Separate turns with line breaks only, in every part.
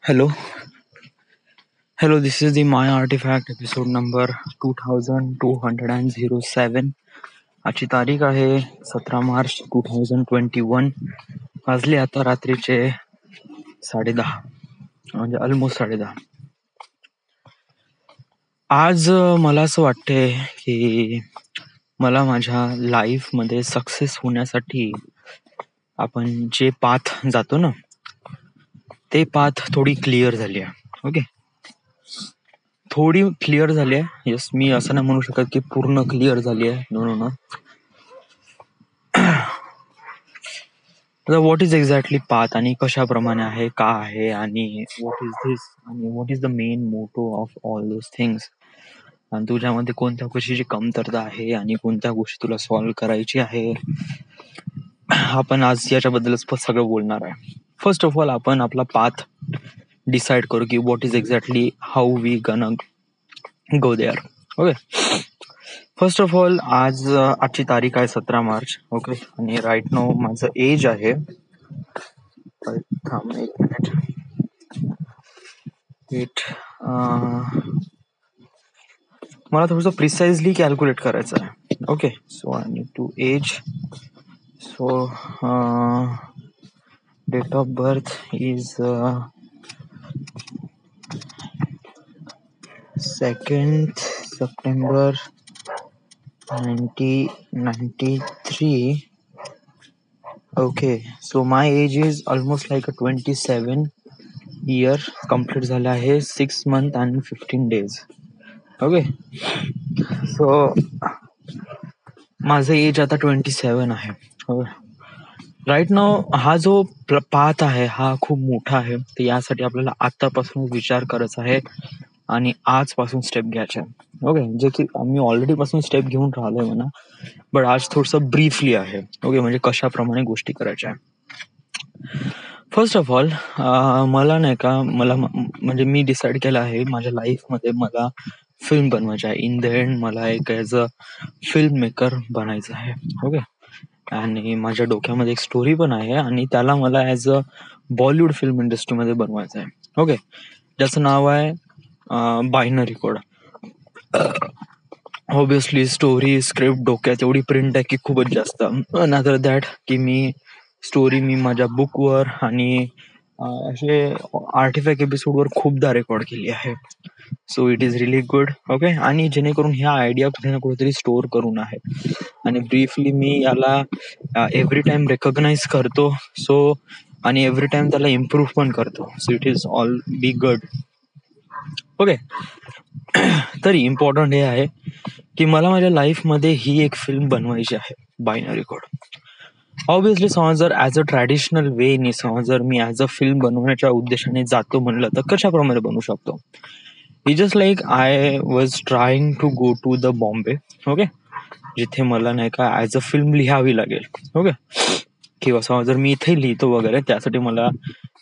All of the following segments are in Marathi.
Hello, hello. This is the My Artifact episode number 2207. आजची तारीख आहे 17 मार्च 2021. वाजले आता रात्रीचे 10:30, म्हणजे ऑलमोस्ट 10:30. आज मला असं वाटते की मला माझ्या लाईफ मध्ये सक्सेस होण्यासाठी आपण जे पाथ जातो ना, ते पाथ थोडी क्लिअर झाली आहे. ओके, थोडी क्लिअर झाली आहे. यस, मी असं नाही म्हणू शकत की पूर्ण क्लिअर झाली आहे. No no no. What is exactly path आणि कशाप्रमाणे आहे, का आहे, आणि व्हॉट इज दिस, आणि what is the main motto of all those things, आणि तुझ्यामध्ये कोणत्या गोष्टीची कमतरता आहे आणि कोणत्या गोष्टी तुला सॉल्व्ह करायची आहे, आपण आज याच्याबद्दलच सगळं बोलणार आहे. फर्स्ट ऑफ ऑल आपण आपला पाथ डिसाइड करू की what is exactly how we gonna go there. Okay, first of all आजची तारीख आहे 17 मार्च. ओके, आणि राईट नाव माझं एज आहे, थांब एक मिनिट, मला थोडंसं प्रिसाइजली कॅल्क्युलेट करायचं आहे. Okay, so I need to age. So date of birth is 2nd September 1993. Okay, so my age is almost like a 27 year. Complete झाले आहे 6 month and 15 days. Okay, so माझं एज आता 27 आहे. राईट नाव हा जो पाथ आहे हा खूप मोठा आहे, तर यासाठी आपल्याला आतापासून विचार करायचा आहे आणि आजपासून स्टेप घ्यायचे. ओके, जे की आम्ही ऑलरेडी पासून स्टेप घेऊन राहिलोय म्हणा, बट आज थोडस ब्रीफली आहे. ओके, म्हणजे कशाप्रमाणे गोष्टी करायच्या. फर्स्ट ऑफ ऑल मला नाही का, मला म्हणजे मी डिसाईड केलं आहे माझ्या लाईफमध्ये मला फिल्म बनवायची आहे. इन द एंड मला एक ॲज अ फिल्म मेकर बनायचं आहे. ओके, आणि माझ्या डोक्यामध्ये एक स्टोरी पण आहे आणि त्याला मला ॲज अ बॉलिवूड फिल्म इंडस्ट्रीमध्ये बनवायचं आहे. ओके, ज्याचं नाव आहे binary code. Obviously story script डोक्यात एवढी प्रिंट आहे की खूपच जास्त. अनदर दॅट की मी माझ्या बुकवर आणि असे आर्टिफॅक्ट एपिसोडवर खूपदा रेकॉर्ड केली आहे. So it is really good. Okay, आणि जेणेकरून ह्या आयडिया कुठे ना कुठेतरी स्टोअर करून आहे, आणि ब्रीफली मी याला एव्हरी टाइम रेकॉग्नाइज करतो. सो आणि एव्हरी टाइम त्याला इम्प्रूव्ह पण करतो. So it is all be good. Okay, तरी इम्पॉर्टंट हे आहे की मला माझ्या लाईफमध्ये ही एक फिल्म बनवायची आहे, बायनरी कोड. ऑब्विसली समज जर ॲज अ ट्रॅडिशनल वेनी जर मी ॲज अ फिल्म बनवण्याच्या उद्देशाने जातो म्हणलं तर कशाप्रमाणे बनवू शकतो. It just like I was trying to go to the Bombay. Okay, जिथे मला नाही का ॲज अ फिल्म लिहावी लागेल. ओके, किंवा समज जर मी इथे लिहितो वगैरे, त्यासाठी मला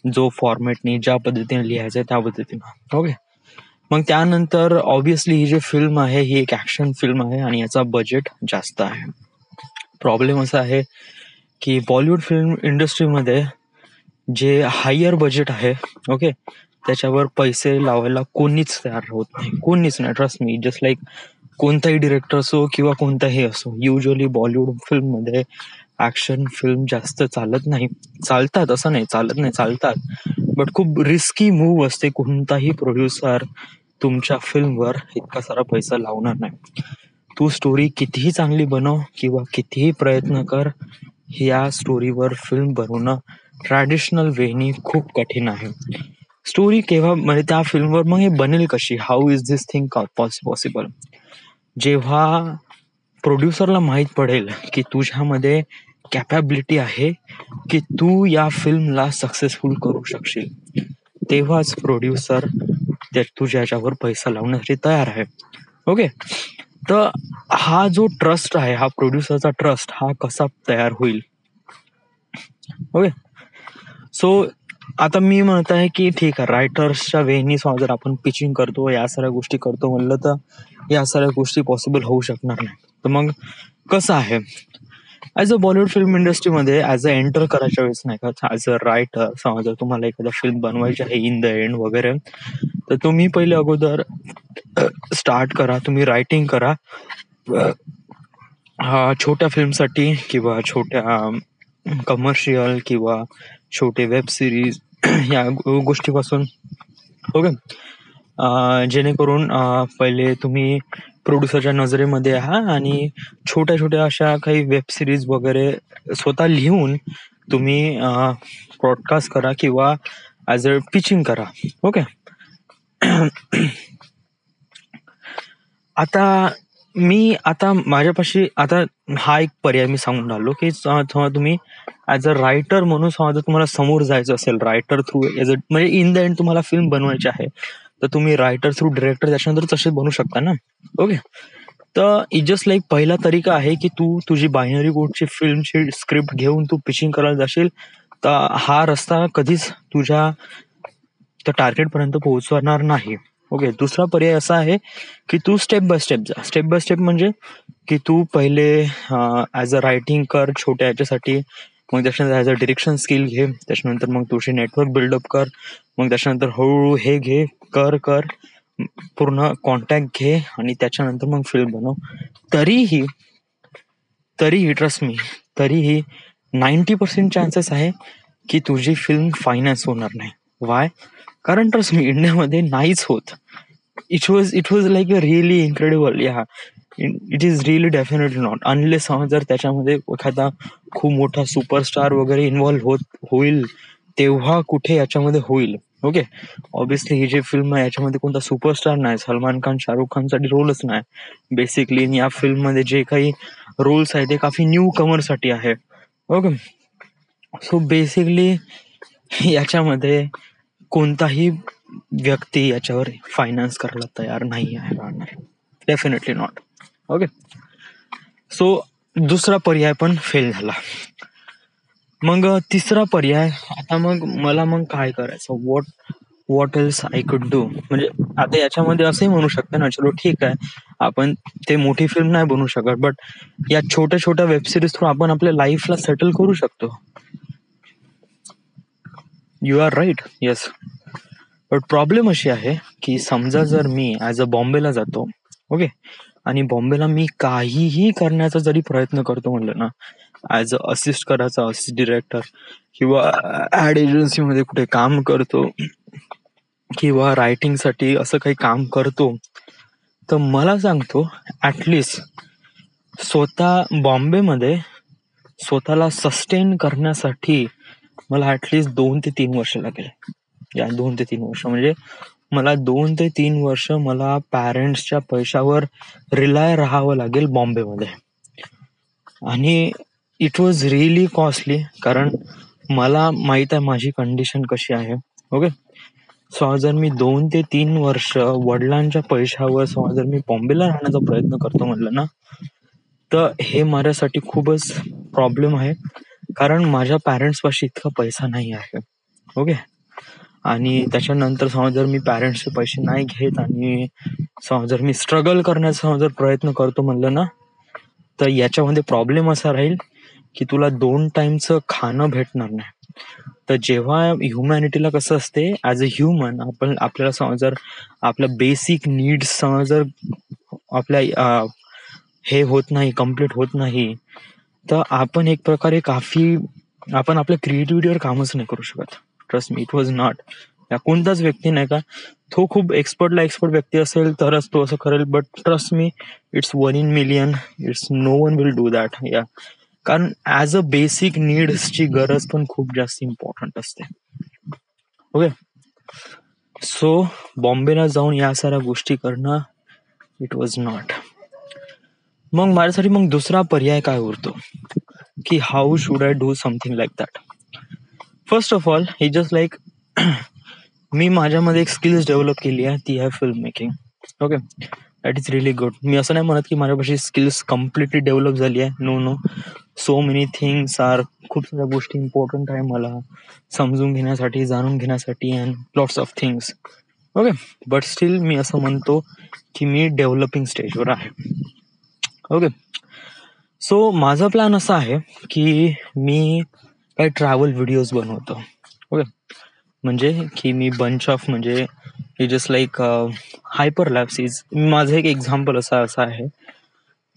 जो फॉर्मॅटनी ज्या पद्धतीने लिहायचं आहे त्या पद्धतीनं. ओके, मग त्यानंतर ऑब्विसली ही जी फिल्म आहे ही एक ऍक्शन फिल्म आहे आणि याचा बजेट जास्त आहे. प्रॉब्लेम असा आहे की बॉलिवूड फिल्म इंडस्ट्रीमध्ये जे हायर बजेट आहे, ओके, त्याच्यावर पैसे लावायला कोणीच तयार होत नाही. कोणीच नाही, ट्रस्ट मी. जस्ट लाईक कोणताही डिरेक्टर असो किंवा कोणताही असो, युजली बॉलिवूड फिल्म मध्ये ऍक्शन फिल्म जास्त चालत नाही. चालतात असं नाही, चालत नाही, चालतात, बट खूप रिस्की मूव्ह असते. कोणताही प्रोड्युसर तुमच्या फिल्मवर इतका सारा पैसा लावणार नाही. तू स्टोरी कितीही चांगली बनव किंवा कितीही प्रयत्न कर, या स्टोरीवर फिल्म बनवणं ट्रॅडिशनल वेनी खूप कठीण आहे. स्टोरी केव्हा म्हणजे त्या फिल्मवर मग हे बनेल कशी, how is this thing possible, जेव्हा प्रोड्युसरला माहीत पडेल की तुझ्यामध्ये कॅपॅबिलिटी आहे की तू या फिल्मला सक्सेसफुल करू शकशील, तेव्हाच प्रोड्युसर तुझ्या याच्यावर पैसा लावण्यासाठी तयार आहे. ओके, तर हा जो ट्रस्ट आहे, हा प्रोड्युसरचा ट्रस्ट हा कसा तयार होईल. ओके, सो आता मी म्हणत आहे की ठीक आहे, रायटर्सच्या वेनी जर आपण पिचिंग करतो, या सगळ्या गोष्टी करतो म्हणलं तर या सगळ्या गोष्टी पॉसिबल होऊ शकणार नाही. तर मग कसं आहे, ॲज अ बॉलिवूड फिल्म इंडस्ट्रीमध्ये ॲज अ एंटर करायच्या वेळेस नाही का, ॲज अ रायटर समजा जर तुम्हाला एखादा फिल्म बनवायची आहे इन द एंड वगैरे, तर तुम्ही पहिले अगोदर स्टार्ट करा, तुम्ही रायटिंग करा. छोट्या फिल्मसाठी किंवा छोट्या कमर्शियल किंवा छोटे वेब सिरीज या गोष्टीपासून. ओके. जेणेकरून पहिले तुम्ही प्रोड्युसरच्या नजरेमध्ये आणि छोट्या छोट्या अशा काही वेब सिरीज वगैरे स्वतः लिहून तुम्ही ब्रॉडकास्ट करा किंवा ॲज अ पिचिंग करा. ओके. आता माझ्यापाशी आता हा एक पर्याय मी सांगून राहिलो की समजा तुम्ही ॲज अ रायटर म्हणून समजा तुम्हाला समोर जायचं असेल, रायटर थ्रू एज अ म्हणजे इन द एंड तुम्हाला फिल्म बनवायची आहे, तर तुम्ही रायटर थ्रू डिरेक्टर त्याच्यानंतर तसे बनवू शकता ना. ओके. तर इट जस्ट लाईक पहिला तरीका आहे की तू तुझी बायनरी कोडची फिल्मची स्क्रिप्ट घेऊन तू पिचिंग करायला जाशील, तर हा रस्ता कधीच तुझ्या त्या टार्गेटपर्यंत पोहोचवणार नाही. ओके. दुसरा पर्याय असा आहे की तू स्टेप बाय स्टेप जा. स्टेप बाय स्टेप म्हणजे की तू पहिले ॲज अ रायटिंग कर छोट्या ह्याच्यासाठी, मग त्याच्यानंतर ॲज अ डिरेक्शन स्किल घे, त्याच्यानंतर मग तुझी नेटवर्क बिल्डअप कर, मग त्याच्यानंतर हळूहळू हे घे, कर पूर्ण कॉन्टॅक्ट घे आणि त्याच्यानंतर मग फिल्म बनव. तरीही तरीही ट्रस्ट मी, तरीही 90% चान्सेस आहे की तुझी फिल्म फायनान्स होणार नाही. वाय? कारण ट्रस्ट मी, इंडियामध्ये नाहीच होत. It was like a really incredible. या it is really definitely not, unless जर त्याच्यामध्ये एखादा खूप मोठा सुपरस्टार वगैरे इन्व्हॉल्व्ह होईल, तेव्हा कुठे याच्यामध्ये होईल. ओके. ऑब्विसली ही जी फिल्म आहे याच्यामध्ये कोणता सुपरस्टार नाही, सलमान खान शाहरुख खानसाठी रोलच नाही बेसिकली. या फिल्ममध्ये जे काही रोल्स आहे ते काफी न्यू कमरसाठी आहे. ओके. सो बेसिकली याच्यामध्ये कोणताही व्यक्ती याच्यावर फायनान्स करायला तयार नाही आहे राहणार. Definitely not. ओके. सो दुसरा पर्याय पण फेल झाला. मग तिसरा पर्याय, आता मग काय करायचं, what else I could do. म्हणजे आता याच्यामध्ये असंही म्हणू शकते ना, चलो ठीक आहे आपण ते मोठी फिल्म नाही बनवू शकत, बट या छोट्या छोट्या वेब सिरीज थ्रू आपण आपल्या लाईफला सेटल करू शकतो. You are right. Yes. But problem अशी आहे की समजा जर मी ॲज अ बॉम्बेला जातो, ओके, आणि बॉम्बेला मी काहीही करण्याचा जरी प्रयत्न करतो म्हणलं ना, ॲज अ असिस्ट करायचा, असिस्ट डिरेक्टर किंवा ॲड एजन्सीमध्ये कुठे काम करतो किंवा रायटिंगसाठी असं काही काम करतो, तर मला सांगतो ॲटलिस्ट स्वतः बॉम्बेमध्ये स्वतःला सस्टेन करण्यासाठी मला ॲटलिस्ट 2 ते 3 वर्ष लागेल. या 2 ते 3 वर्ष म्हणजे मला 2 ते 3 वर्ष मला पॅरेंट्सच्या पैशावर रिलाय राहावं लागेल बॉम्बेमध्ये. आणि इट वॉज रिअली कॉस्टली, कारण मला माहित आहे माझी कंडिशन कशी आहे. ओके. सो जर मी 2 ते 3 वर्ष वडिलांच्या पैशावर जर मी बॉम्बेला राहण्याचा प्रयत्न करतो म्हटलं ना, तर हे माझ्यासाठी खूपच प्रॉब्लेम आहे, कारण माझ्या पॅरेंट्सपाशी इतका पैसा नाही आहे. ओके. आणि त्याच्यानंतर जर मी पॅरेंट्सचे पैसे नाही घेत आणि जर मी स्ट्रगल करण्याचा जर प्रयत्न करतो म्हणलं ना, तर याच्यामध्ये प्रॉब्लेम असा राहील की तुला 2 टाइमचं खाणं भेटणार नाही. तर जेव्हा ह्युमॅनिटीला कसं असते, ॲज अ ह्युमन आपण आपल्याला जर आपल्या बेसिक नीड्स जर आपल्या हे होत नाही, कम्प्लीट होत नाही, तर आपण एक प्रकारे आपण आपल्या क्रिएटिव्हिटीवर कामच नाही करू शकत. Trust me, it was not. या कोणताच व्यक्ती नाही का, तो खूप एक्सपर्ट व्यक्ती असेल तरच तो असं करेल, but trust me, it's 1 in million. It's no one will do that. या कारण ॲज अ बेसिक नीड्सची गरज पण खूप जास्त इम्पॉर्टंट असते. ओके. सो बॉम्बेला जाऊन या साऱ्या गोष्टी करणं, इट वॉज नॉट. मग माझ्यासाठी दुसरा पर्याय काय उरतो की how should I do something like that. First of all it just like मी माझ्यामध्ये एक स्किल्स डेव्हलप केली आहे, ती आहे film making. Okay. That is really good. मी असं नाही म्हणत की माझ्यापाशी स्किल्स कम्प्लिटली डेव्हलप झाली आहे. No. So many things are, खूप साऱ्या गोष्टी इम्पॉर्टंट आहे मला समजून घेण्यासाठी, जाणून घेण्यासाठी, and lots of things. Okay. But still मी असं म्हणतो की मी डेव्हलपिंग स्टेजवर आहे. ओके. सो माझा प्लॅन असा आहे की मी काही ट्रॅव्हल व्हिडिओज बनवतो. ओके. म्हणजे की मी बंच ऑफ म्हणजे जस्ट लाईक हायपरलॅप्स इज माझं एक एक्झाम्पल असं आहे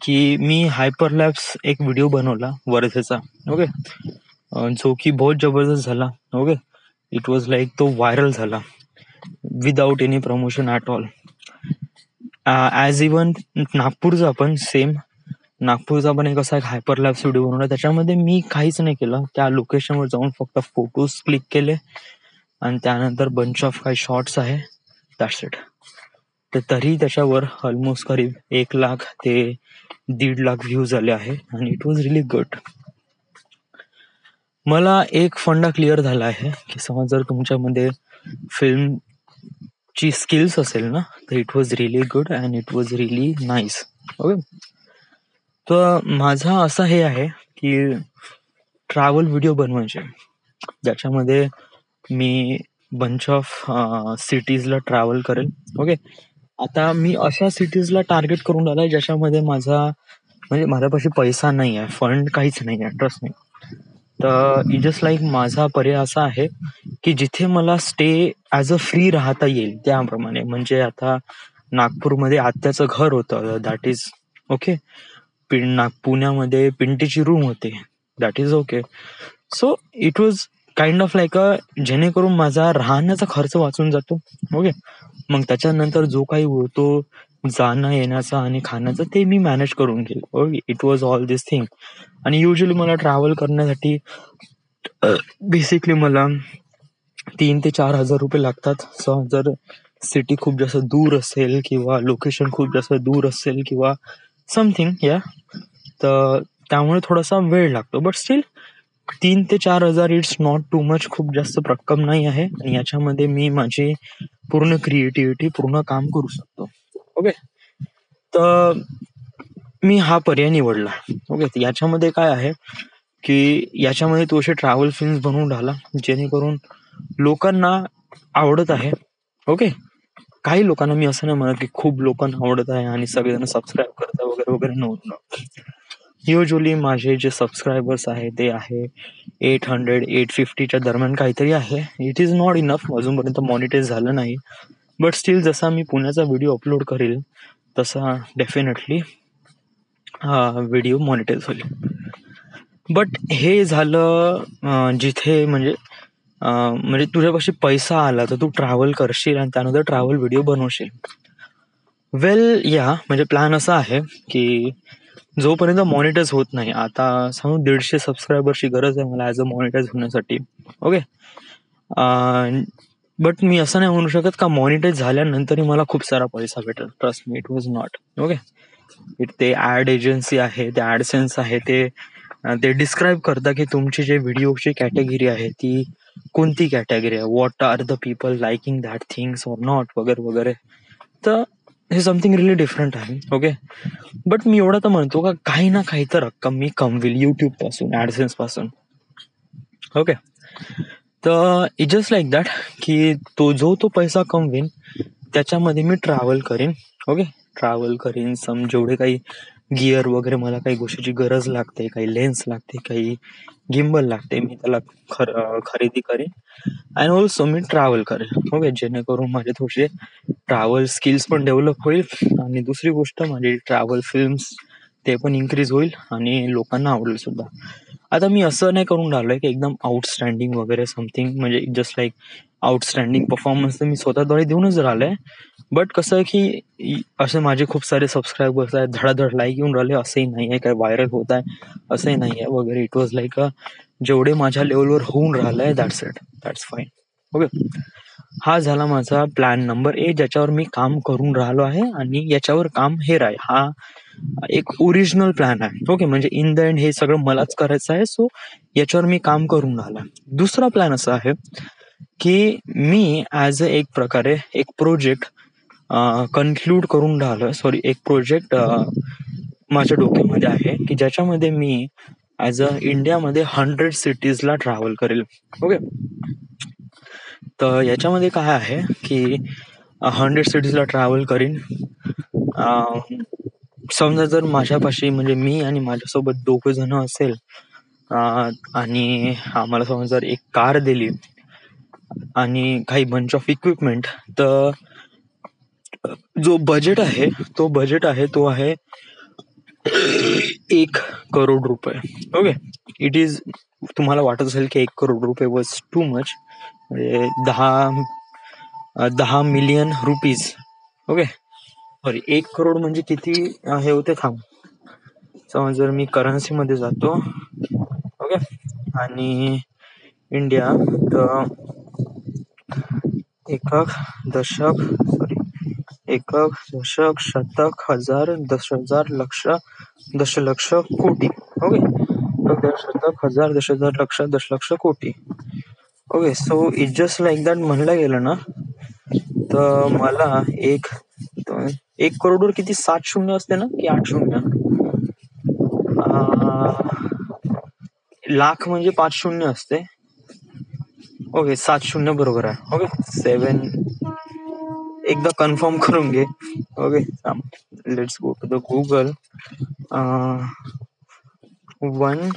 की मी हायपरलॅप्स एक व्हिडिओ बनवला वर्धेचा. ओके. जो की बहुत जबरदस्त झाला. ओके. इट वॉज लाईक तो व्हायरल झाला without any promotion at all. As even नागपूरचा पण सेम नागपूरचा पण एक असा एक हायपरलॅप्स व्हिडिओ बनवला. त्याच्यामध्ये मी काहीच नाही केलं. त्या लोकेशनवर जाऊन फक्त फोटोज क्लिक केले आणि त्यानंतर बंच ऑफ काही शॉर्ट्स आहे, दॅट्स इट. तर तरी त्याच्यावर ऑलमोस्ट करीब 1,00,000 ते 1,50,000 व्ह्यूज आले आहे आणि इट वॉज रिली गुड. मला एक फंडा क्लिअर झाला आहे की समज जर तुमच्यामध्ये फिल्मची स्किल्स असेल ना, तर it was really good and it was relief nice. Okay. तर माझा असं हे आहे की ट्रॅव्हल व्हिडिओ बनवायचे ज्याच्यामध्ये मी बंच ऑफ सिटीजला ट्रॅव्हल करेल. ओके. आता मी अशा सिटीजला टार्गेट करून आलाय ज्याच्यामध्ये म्हणजे माझ्यापाशी पैसा नाही आहे, फंड काहीच नाही आहे, ट्रस्ट मी. तर जस्ट लाईक माझा पर्याय असा आहे की जिथे मला स्टे ॲज अ फ्री राहता येईल त्याप्रमाणे. म्हणजे आता नागपूरमध्ये आत्याचं घर होतं, दॅट इज ओके. पुण्यामध्ये पिंटीची रूम होती, that is okay. So it was kind of like जेणेकरून माझा राहण्याचा खर्च वाचून जातो. ओके. मग त्याच्यानंतर जो काही उरतो जाणं येण्याचा आणि खाण्याचं ते मी मॅनेज करून घेईल. Okay. It was all this thing. आणि युजली मला ट्रॅव्हल करण्यासाठी बेसिकली मला 3,000 ते 4,000 रुपये लागतात. सो जर सिटी खूप जास्त दूर असेल किंवा लोकेशन खूप जास्त दूर असेल किंवा समथिंग या, तर त्यामुळे थोडासा वेळ लागतो. बट स्टील 3,000 ते 4,000 इट्स नॉट टू मच, खूप जास्त रक्कम नाही आहे आणि याच्यामध्ये मी माझी पूर्ण क्रिएटिव्हिटी पूर्ण काम करू शकतो. ओके. तर मी हा पर्याय निवडला. ओके. याच्यामध्ये काय आहे की याच्यामध्ये तू असे ट्रॅव्हल फिल्म्स बनवून राहिला जेणेकरून लोकांना आवडत आहे. ओके. काही लोकांना, मी असं नाही म्हणत की खूप लोकांना आवडत आहे आणि सगळेजण सबस्क्राईब करतात वगैरे वगैरे. नो. युजली माझे जे सबस्क्रायबर्स आहे ते आहे 800-850च्या दरम्यान काहीतरी आहे. इट इज नॉट इनफ, अजूनपर्यंत मॉनिटाईज झालं नाही. बट स्टील जसा मी पुण्याचा व्हिडिओ अपलोड करेल तसा डेफिनेटली हा व्हिडिओ मॉनिटाईज होईल. बट हे झालं जिथे म्हणजे तुझ्यापाशी पैसा आला तर तू ट्रॅव्हल करशील आणि त्यानंतर ट्रॅव्हल व्हिडिओ बनवशील. वेल या म्हणजे प्लॅन असा आहे की जोपर्यंत मॉनिटाईज होत नाही, आता सांगू 150 सबस्क्रायबरची गरज आहे मला ॲज अ मॉनिटाईज होण्यासाठी. ओके. बट मी असं नाही म्हणू शकत का मॉनिटाईज झाल्यानंतरही मला खूप सारा पैसा भेटेल. Trust me, it was not. Okay. ते ॲड एजन्सी आहे, ते ॲडसेन्स आहे, ते डिस्क्राईब करता की तुमची जे व्हिडिओची कॅटेगरी आहे ती कोणती कॅटेगरी आहे, what are the people liking that things or not वगैरे वगैरे. तर हे समथिंग रिली डिफरंट आहे. ओके. बट मी एवढं तर म्हणतो का काही ना काही तर रक्कम मी कमविल युट्यूब पासून, ॲडसेन्स पासून. ओके. तर इट जस्ट लाईक दॅट की तो पैसा कमवीन त्याच्यामध्ये मी ट्रॅव्हल करीन. ओके. ट्रॅव्हल करीन, जेवढे काही गिअर वगैरे मला काही गोष्टीची गरज लागते, काही लेन्स लागते, काही गिम्बल लागते, मी त्याला खरेदी करेन अँड ऑल्सो मी ट्रॅव्हल करेन. ओके. जेणेकरून माझे थोडेसे ट्रॅव्हल स्किल्स पण डेव्हलप होईल आणि दुसरी गोष्ट माझे ट्रॅव्हल फिल्म्स ते पण इन्क्रीज होईल आणि लोकांना आवडेल सुद्धा. आता मी असं नाही करून राहिलोय की एकदम आउटस्टँडिंग वगैरे समथिंग, म्हणजे जस्ट लाईक आउटस्टँडिंग परफॉर्मन्स तर मी स्वतःद्वारे देऊनच राहिलोय. बट कसं आहे की असे माझे खूप सारे सबस्क्रायबर्स आहेत, धडाधड लाईक येऊन राहिले, असंही नाही आहे, काय व्हायरल होत आहे असंही नाही आहे वगैरे. इट वॉज लाईक जेवढे माझ्या लेवलवर होऊन राहिलंय that's it, that's fine. Okay. हा झाला माझा प्लॅन नंबर 1 ज्याच्यावर मी काम करून राहिलो आहे आणि याच्यावर काम हे आहे. हा एक ओरिजिनल प्लॅन आहे. ओके. म्हणजे इन द एंड हे सगळं मलाच करायचं आहे. सो याच्यावर मी काम करून राहिलो. दुसरा प्लॅन असा आहे की मी ॲज अ एक प्रकारे एक प्रोजेक्ट कन्क्लूड करून राहिलो. सॉरी, एक प्रोजेक्ट माझ्या डोक्यामध्ये आहे की ज्याच्यामध्ये मी ॲज अ इंडियामध्ये 100 सिटीजला ट्रॅव्हल करेल. ओके. तर याच्यामध्ये काय आहे की 100 सिटीजला ट्रॅव्हल करीन. समजा जर माझ्यापाशी म्हणजे मी आणि माझ्यासोबत 2 जण असेल आणि आम्हाला समजा जर एक कार दिली आणि काही बंच ऑफ इक्विपमेंट, तर जो बजेट आहे तो आहे 1 करोड रुपये. ओके. इट इज तुम्हाला वाटत असेल की 1 करोड रुपये वॉज टू मच, म्हणजे 10 million rupees. Okay. Sorry, 1 crore म्हणजे किती हे होते, थांब. समज जर मी करन्सी मध्ये जातो, ओके, आणि इंडिया, तर एकक, दशक, शतक, हजार, 10,000, लक्ष, दशलक्ष, कोटी. ओके. शतक, हजार, 10,000, लक्ष, दशलक्ष, कोटी. Okay. So it just like that म्हणलं गेलं ना, तर मला 1 करोडवर किती 7 शून्य असते ना, की 8 शून्य? लाख म्हणजे 5 शून्य असते. ओके, 7 शून्य बरोबर आहे. ओके, 7 एकदा कन्फर्म करून घे. Okay, let's go to the Google. 1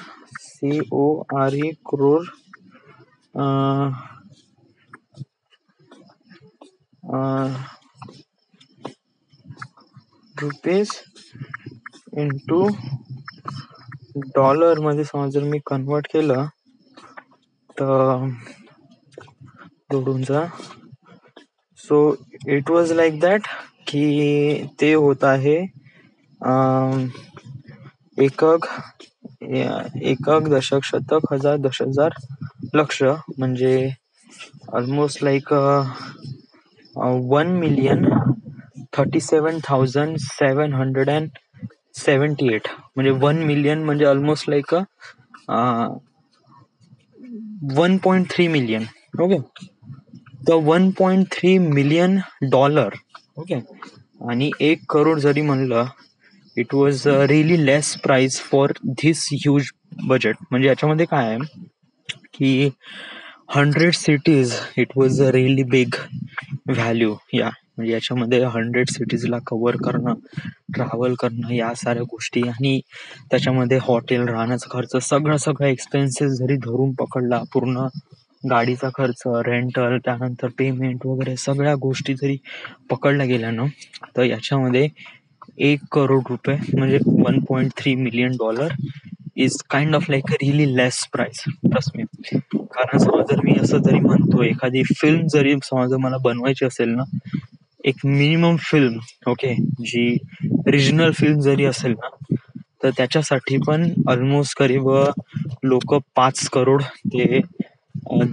CORE crore rupees into dollar मध्ये समज जर मी कन्वर्ट केलं तर जोडून जा. So it was like that की ते होत आहे एकक, दशक, शतक, हजार, 10,000, लक्ष, म्हणजे ऑलमोस्ट लाईक 1,37,778, म्हणजे 1 मिलियन म्हणजे ऑलमोस्ट लाईक 1.3 मिलियन. ओके. तर 1.3 मिलियन डॉलर. ओके. आणि 1 करोड जरी म्हणलं, it was really less price for this huge budget. म्हणजे याच्यामध्ये काय आहे की 100 cities, it was a really big value. म्हणजे याच्यामध्ये 100 सिटीजला कव्हर करणं, ट्रॅव्हल करणं, या साऱ्या गोष्टी, आणि त्याच्यामध्ये हॉटेल, राहण्याचा खर्च, सगळं एक्सपेन्सेस जरी धरून पकडला, पूर्ण गाडीचा खर्च, रेंटल, त्यानंतर पेमेंट वगैरे सगळ्या गोष्टी जरी पकडल्या गेल्या ना, तर याच्यामध्ये 1 करोड रुपये म्हणजे 1.3 million dollar is kind of like a really less price. Trust me. कारण समज जर मी असं जरी म्हणतो, एखादी फिल्म जरी समज मला बनवायची असेल ना, एक मिनिमम फिल्म, ओके, जी रिजनल फिल्म जरी असेल ना, तर त्याच्यासाठी पण ऑलमोस्ट करीब लोक 5 करोड ते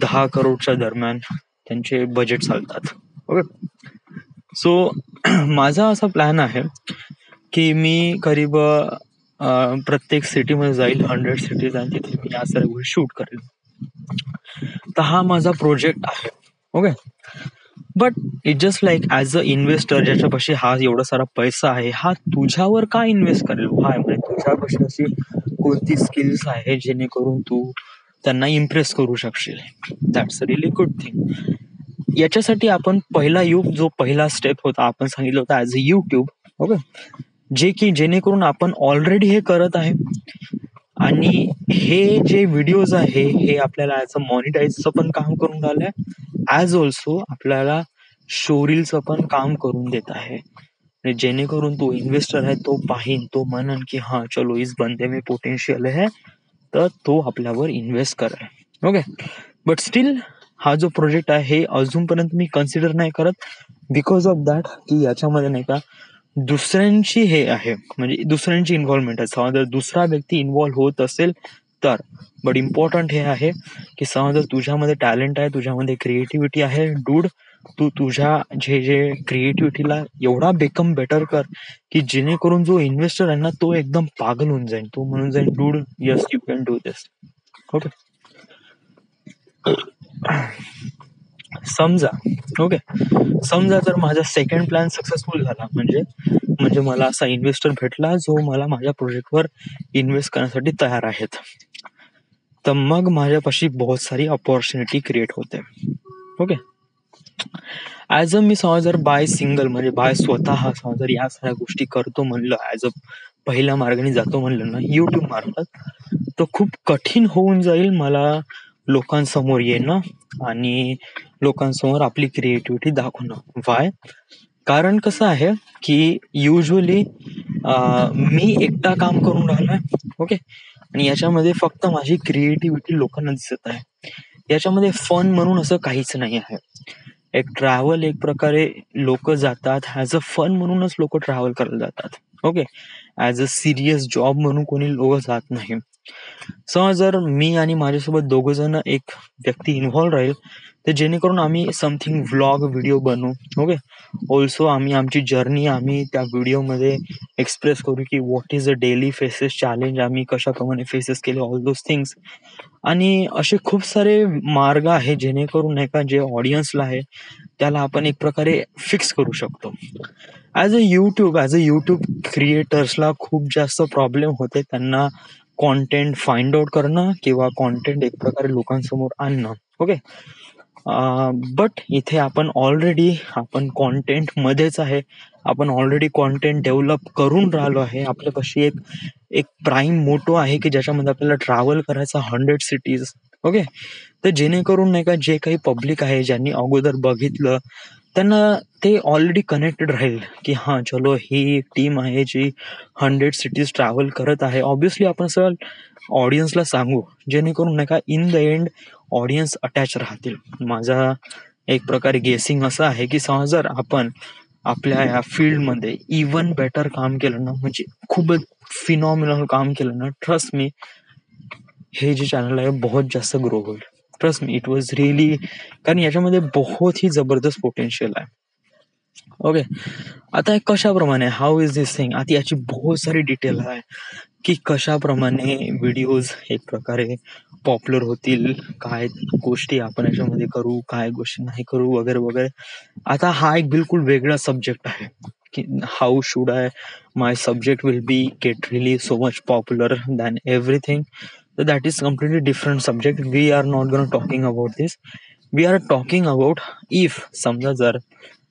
10 करोडच्या दरम्यान त्यांचे बजेट चालतात. ओके. सो माझा असा प्लॅन आहे की मी करीब प्रत्येक सिटीमध्ये जाईल, 100 सिटीज, आणि तिथे मी या सर्व गोष्टी शूट करेल. तर हा माझा प्रोजेक्ट आहे. Okay. But it just like as a investor, ज्याच्यापाशी हा एवढा सारा पैसा आहे, हा तुझ्यावर का इन्व्हेस्ट करेल? काय म्हणजे तुझ्यापाशी अशी कोणती स्किल्स आहे जेणेकरून तू त्यांना इम्प्रेस करू शकशील? That's a really good thing. याच्यासाठी आपण जो पहिला स्टेप होता, आपण सांगितलं होतं ॲज अ युट्यूब. ओके. जेणेकरून आपण ऑलरेडी हे करत आहे, आणि हे जे व्हिडिओज आहे हे आपल्याला ॲज अ मॉनिटाईजचं पण काम करून राहिलंय, ॲज ऑल्सो आपल्याला शोरीलचं पण काम करून देत आहे. जेणेकरून तो इन्व्हेस्टर आहे, तो पाहीन, तो म्हणन की हा चलो इस बंदे में पोटेन्शियल है, तर तो आपल्यावर इन्व्हेस्ट करेल. ओके. बट स्टील हा जो प्रोजेक्ट आहे हे अजूनपर्यंत मी कन्सिडर नाही करत, बिकॉज ऑफ दॅट की याच्यामध्ये नाही का दुसऱ्यांची हे आहे, म्हणजे दुसऱ्यांची इन्व्हॉल्वमेंट आहे. समजा दुसरा व्यक्ती इन्व्हॉल्व्ह होत असेल तर. बट इम्पॉर्टंट हे आहे की समजा तुझ्यामध्ये टॅलेंट आहे, तुझ्यामध्ये क्रिएटिव्हिटी आहे, डूड, तू तुझ्या जे क्रिएटिव्हिटीला एवढा बेकम बेटर कर की जेणेकरून जो इन्व्हेस्टर आहे ना, तो एकदम पागल होऊन जाईल. तो म्हणून जाईल, dude, yes you can do this. Okay. समजा जर माझा सेकंड प्लॅन सक्सेसफुल झाला, म्हणजे मला असा इन्व्हेस्टर भेटला जो मला माझ्या प्रोजेक्टवर इन्व्हेस्ट करण्यासाठी तयार आहेत, तर मग माझ्यापाशी बहुत सारी अपॉर्च्युनिटी क्रिएट होते. ओके. ॲज अ मी समजा जर बाय सिंगल म्हणजे बाय स्वतः समजा जर या सगळ्या गोष्टी करतो म्हणलं, ॲज अ पहिल्या मार्गाने जातो म्हणलं ना YouTube मार्फत, तर खूप कठीण होऊन जाईल मला लोकांसमोर येणं आणि लोकांसमोर आपली क्रिएटिव्हिटी दाखवणं. व्हाय? कारण कसं आहे, की युजुअली मी एकटा काम करून राहिलोय, ओके. आणि याच्यामध्ये फक्त माझी क्रिएटिव्हिटी लोकांना दिसत आहे. याच्यामध्ये फन म्हणून असं काहीच नाही आहे. एक ट्रॅव्हल एक प्रकारे लोकं जातात ॲज अ फन म्हणूनच लोकं ट्रॅव्हल करायला जातात. Okay. As a serious job म्हणून कोणी लोकं जात नाही. समजा जर मी आणि माझ्यासोबत दोघं जण एक व्यक्ती इन्व्हॉल्व राहील, तर जेणेकरून आम्ही समथिंग व्लॉग व्हिडिओ बनवू. ओके. ऑल्सो आम्ही आमची जर्नी आम्ही त्या व्हिडिओमध्ये एक्सप्रेस करू, की what is a daily faces challenge आम्ही कशाप्रमाणे फेसेस केले ऑल दोज थिंग्स. आणि असे खूप सारे मार्ग आहे जेणेकरून नाही का जे ऑडियन्सला आहे त्याला आपण एक प्रकारे फिक्स करू शकतो. ॲज अ यूट्यूब क्रिएटर्सला खूप जास्त प्रॉब्लेम होते त्यांना कॉन्टेंट फाइंड आउट करणं किंवा कॉन्टेंट एक प्रकारे लोकांसमोर आणणं. ओके. बट इथे आपण कॉन्टेंट मध्येच आहे. आपण ऑलरेडी कॉन्टेंट डेव्हलप करून राहिलो आहे. आपल्यापाशी एक एक प्राईम मोटो आहे की ज्याच्यामध्ये आपल्याला ट्रॅव्हल करायचा 100 सिटीज. ओके. तर जेणेकरून नाही का जे काही पब्लिक आहे ज्यांनी अगोदर बघितलं त्यांना ते ऑलरेडी कनेक्टेड राहील, की हां चलो ही एक टीम आहे जी 100 सिटीज ट्रॅव्हल करत आहे. ऑब्व्हियसली आपण सर ऑडियन्सला सांगू जेणेकरून नाही का in the end audience attach राहतील. माझा एक प्रकारे गेसिंग असं आहे, की समजा जर आपण आपल्या या फील्डमध्ये इव्हन बेटर काम केलं ना, म्हणजे खूपच फिनॉमिनल काम केलं ना, ट्रस्ट मी हे जे चॅनल आहे बहुत जास्त ग्रो होईल. Trust me it was really, कारण याच्यामध्ये बहुत ही जबरदस्त पोटेन्शियल आहे. ओके. आता हे कशाप्रमाणे हाऊ इज दिस थिंग, आता याची बहुत सारी डिटेल आहे की कशाप्रमाणे व्हिडिओज एक प्रकारे पॉप्युलर होतील, काय गोष्टी आपण याच्यामध्ये करू, काय गोष्टी नाही करू वगैरे वगैरे. आता हा एक बिलकुल वेगळा सब्जेक्ट आहे की how should I my subject will be get really so much popular than everything. तर that is completely different subject. We are not gonna talking about this. We are talking about if समजा जर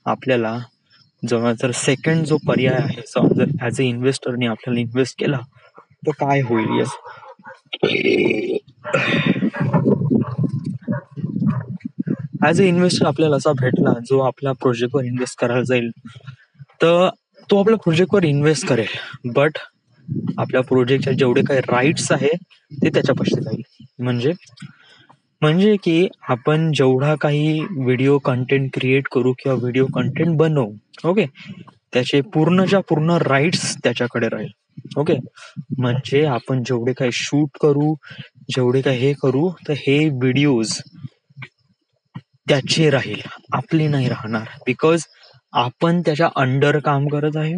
आपल्याला जेव्हा जर सेकंड जो पर्याय आहे समजा जर ॲज अ इन्व्हेस्टरने आपल्याला इन्व्हेस्ट केला तर काय होईल. येस, ॲज अ इन्व्हेस्टर आपल्याला असा भेटला जो आपल्या प्रोजेक्टवर इन्व्हेस्ट करायला जाईल, तर तो आपल्या प्रोजेक्टवर इन्व्हेस्ट करेल बट आपल्या प्रोजेक्टच्या जेवढे काही राईट्स आहे ते त्याच्यापाशी जाईल. म्हणजे म्हणजे की आपण जेवढा काही व्हिडिओ कंटेंट क्रिएट करू किंवा व्हिडिओ कंटेंट बनवू, ओके, त्याचे पूर्णच्या पूर्ण राईट्स त्याच्याकडे राहील. ओके. म्हणजे आपण जेवढे काही शूट करू, जेवढे काही हे करू, तर हे व्हिडिओज त्याचे राहील, आपले नाही राहणार. बिकॉज आपण त्याच्या अंडर काम करत आहे.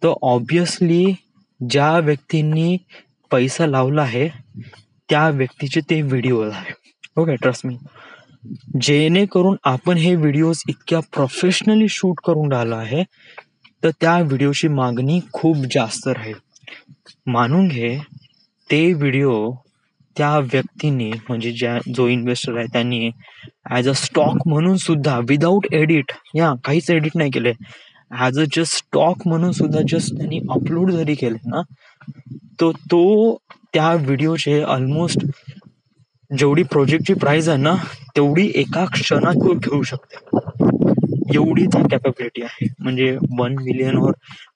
तर ऑब्विसली ज्या व्यक्तींनी पैसा लावला आहे त्या व्यक्तीचे ते व्हिडिओ आहे. ओके. Trust me. जेणेकरून आपण हे व्हिडिओज इतक्या प्रोफेशनली शूट करून राहिलो आहे तर त्या व्हिडिओची मागणी खूप जास्त राहील. मानून घे ते व्हिडिओ त्या व्यक्तीने म्हणजे जो इन्व्हेस्टर आहे त्यांनी ॲज अ स्टॉक म्हणून सुद्धा विदाऊट एडिट, या काहीच एडिट नाही केले, ॲज अ जस्ट स्टॉक म्हणून सुद्धा जस्ट त्यांनी अपलोड जरी केले ना, तो त्या व्हिडिओचे ऑलमोस्ट जेवढी प्रोजेक्टची प्राइस आहे ना तेवढी एका क्षणात तो घेऊ शकते. एवढी त्या कॅपॅबिलिटी आहे. म्हणजे 1 मिलियन और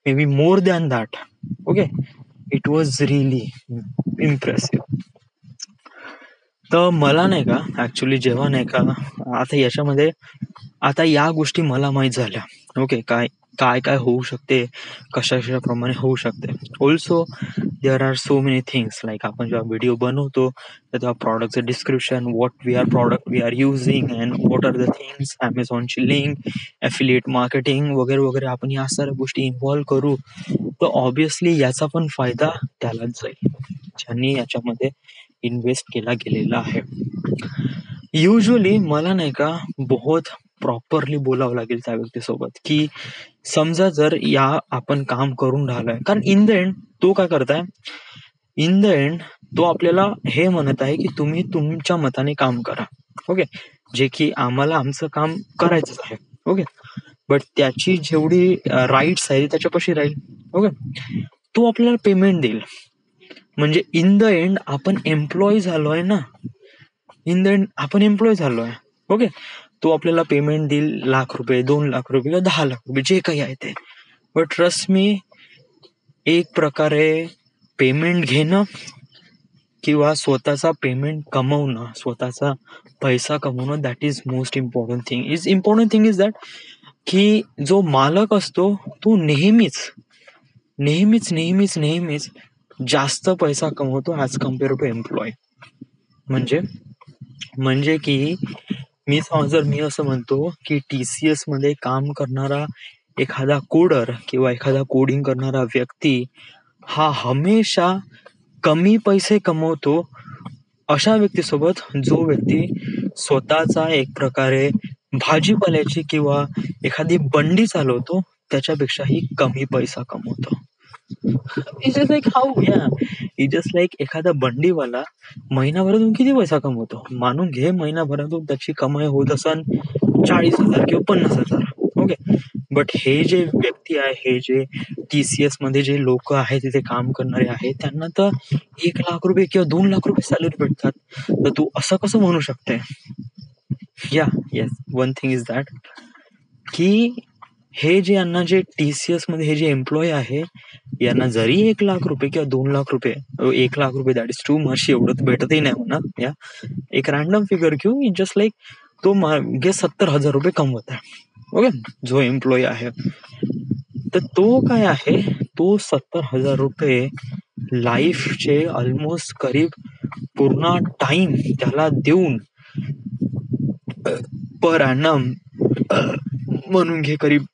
may be more than that. Okay. It was really impressive. तर मला नाही का ऍक्च्युली जेव्हा नाही का आता याच्यामध्ये आता या गोष्टी मला माहीत झाल्या. ओके. काय काय काय होऊ शकते, कशाप्रमाणे होऊ शकते. Also there are so many things like आपण जेव्हा व्हिडिओ बनवतो तर तेव्हा प्रॉडक्टचं description, product we are using and what are the things, ॲमेझॉनची लिंक, ॲफिलिएट मार्केटिंग वगैरे वगैरे आपण या साऱ्या गोष्टी इन्व्हॉल्व करू तर ऑब्विसली याचा पण फायदा त्यालाच जाईल ज्यांनी याच्यामध्ये इन्व्हेस्ट केला गेलेला आहे. युजली मला नाही का बहुत प्रॉपरली बोलावं लागेल त्या व्यक्तीसोबत की समजा जर या आपण काम करून राहिलोय, कारण इन द एंड तो काय करताय, इन द एंड तो आपल्याला हे म्हणत आहे की तुम्ही तुमच्या मताने काम करा. ओके. जे की आम्हाला आमचं काम करायचंच आहे. ओके. बट त्याची जेवढी राईट्स आहे त्याच्यापाशी राहील. ओके. तो आपल्याला पेमेंट देईल. म्हणजे इन द एंड आपण एम्प्लॉय झालोय ना, इन द एंड आपण एम्प्लॉय झालोय. ओके. तो आपल्याला पेमेंट देईल, ₹1,00,000, ₹2,00,000 किंवा ₹10,00,000 जे काही आहे ते. बट ट्रस्ट मी, एक प्रकारे पेमेंट घेणं किंवा स्वतःचा पेमेंट कमवणं, स्वतःचा पैसा कमवणं, that is most important thing. Important thing is that की जो मालक असतो तो नेहमीच नेहमीच नेहमीच नेहमीच जास्त पैसा कमवतो ॲज कम्पेअर टू एम्प्लॉय. म्हणजे की मी असं म्हणतो की TCS मध्ये काम करणारा एखादा कोडर किंवा एखादा कोडिंग करणारा व्यक्ती हा हमेशा कमी पैसे कमवतो अशा व्यक्तीसोबत जो व्यक्ती स्वतःचा एक प्रकारे भाजीपाल्याची किंवा एखादी बंडी चालवतो त्याच्यापेक्षाही कमी पैसा कमवतो. इट्स जस्ट लाईक हाऊ या इट जस्ट लाईक एखादा बंडीवाला महिनाभरातून किती पैसा कमवतो. मानून घे महिनाभरातून त्याची कमाई होत असन 40,000 किंवा 50,000. ओके. बट हे जे व्यक्ती आहे, हे जे TCS मध्ये जे लोक आहेत, तिथे काम करणारे आहेत, त्यांना तर ₹1,00,000 किंवा ₹2,00,000 सॅलरी भेटतात. तर तू असं कसं म्हणू शकते? या yes, one thing is that की हे जे यांना जे TCS मध्ये हे जे एम्प्लॉय आहे यांना जरी ₹1,00,000 किंवा ₹2,00,000, ₹1,00,000 दॅट इज टू मच, एवढं तर भेटतही नाही म्हणा. या एक रॅन्डम फिगर घेऊ, इट जस्ट लाईक तो मागे ₹70,000 कमवत आहे. ओके. जो एम्प्लॉय आहे तर तो काय आहे, तो ₹70,000 लाईफचे ऑलमोस्ट करीब पूर्ण टाइम त्याला देऊन पर ॲनम म्हणून घे करीब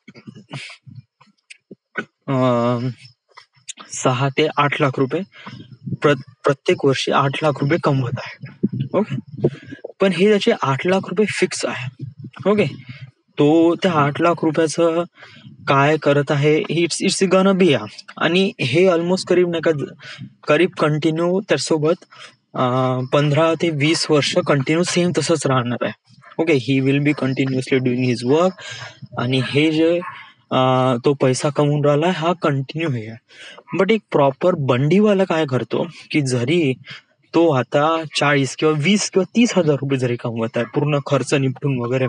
6 ते 8 लाख रुपये प्रत्येक वर्षी 8 लाख रुपये कमवत आहे. ओके. पण हे त्याचे 8 लाख रुपये फिक्स आहे. ओके. तो त्या 8 लाख रुपयाचं काय करत आहे, इट्स गन बी या. आणि हे ऑलमोस्ट करीब नाही का करीब कंटिन्यू त्यासोबत 15 ते 20 वर्ष कंटिन्यू सेम तसंच राहणार आहे. Okay. He will be continuously doing his work. आणि हे जे तो पैसा कमवून राहिला हा कंटिन्यू हे आहे. बट एक प्रॉपर बंडीवाला काय करतो की जरी तो आता 40 किंवा 20 किंवा 30,000 रुपये जरी कमवत आहे पूर्ण खर्च निपटून वगैरे,